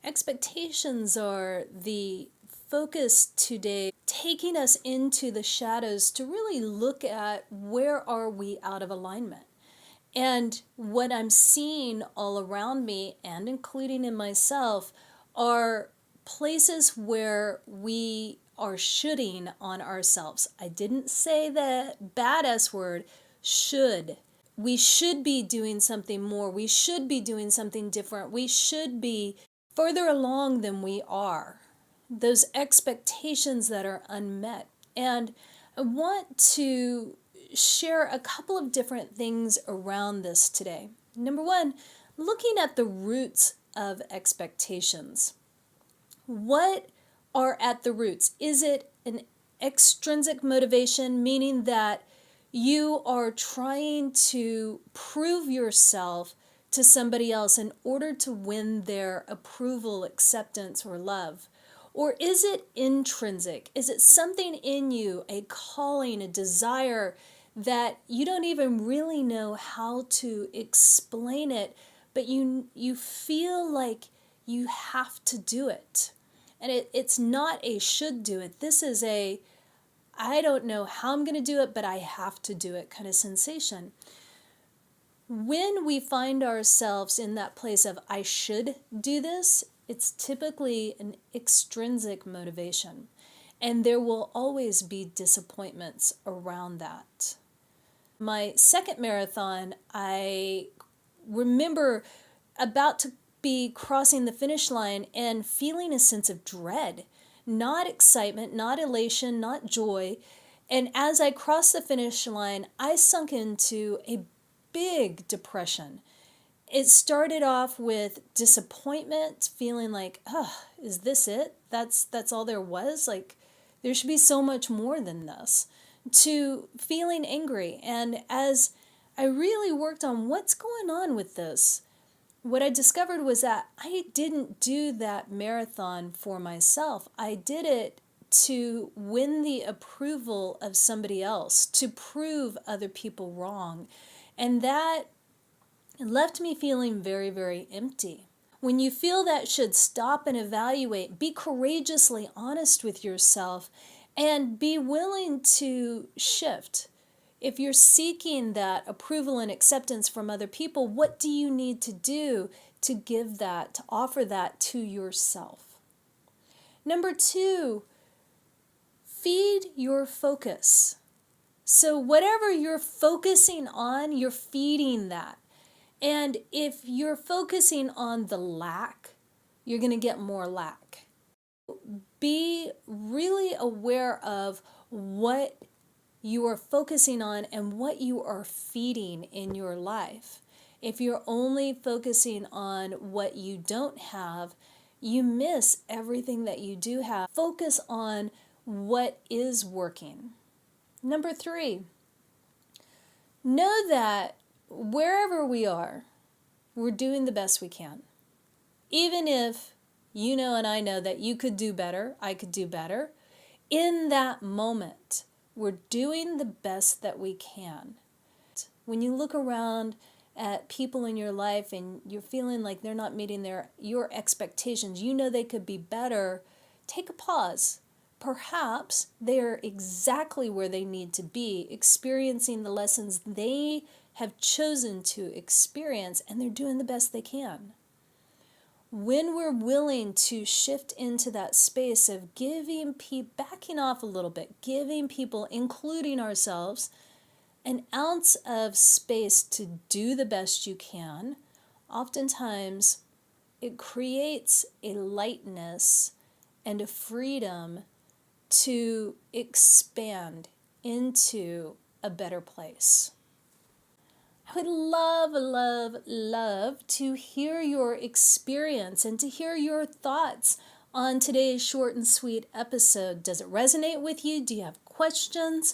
Expectations are the focus today, taking us into the shadows to really look at where are we out of alignment. And what I'm seeing all around me, and including in myself, are places where we are shoulding on ourselves. I didn't say the bad S word, should. We should be doing something more. We should be doing something different. We should be further along than we are. Those expectations that are unmet. And I want to share a couple of different things around this today. Number one, looking at the roots of expectations. What are at the roots? Is it an extrinsic motivation, meaning that you are trying to prove yourself to somebody else in order to win their approval, acceptance, or love? Or is it intrinsic? Is it something in you, a calling, a desire that you don't even really know how to explain it, but you feel like you have to do it? And it's not a should do it. This is a I don't know how I'm going to do it, but I have to do it kind of sensation. When we find ourselves in that place of I should do this, it's typically an extrinsic motivation. And there will always be disappointments around that. My second marathon, I remember about to be crossing the finish line and feeling a sense of dread. Not excitement, not elation, not joy. And as I crossed the finish line, I sunk into a big depression. It started off with disappointment, feeling like, oh, is this it? That's all there was? Like, there should be so much more than this. To feeling angry. And as I really worked on what's going on with this, what I discovered was that I didn't do that marathon for myself. I did it to win the approval of somebody else, to prove other people wrong. And that left me feeling very, very empty. When you feel that, should stop and evaluate, be courageously honest with yourself, and be willing to shift. If you're seeking that approval and acceptance from other people, what do you need to do to give that, to offer that to yourself? Number two, feed your focus. So whatever you're focusing on, you're feeding that. And if you're focusing on the lack, you're going to get more lack. Be really aware of what you are focusing on and what you are feeding in your life. If you're only focusing on what you don't have, you miss everything that you do have. Focus on what is working. Number three, know that wherever we are, we're doing the best we can. Even if you know and I know that you could do better, I could do better, in that moment, we're doing the best that we can. When you look around at people in your life and you're feeling like they're not meeting your expectations, you know they could be better, take a pause. Perhaps they're exactly where they need to be, experiencing the lessons they have chosen to experience, and they're doing the best they can. When we're willing to shift into that space of backing off a little bit, giving people, including ourselves, an ounce of space to do the best you can, oftentimes it creates a lightness and a freedom to expand into a better place. I would love, love, love to hear your experience and to hear your thoughts on today's short and sweet episode. Does it resonate with you? Do you have questions?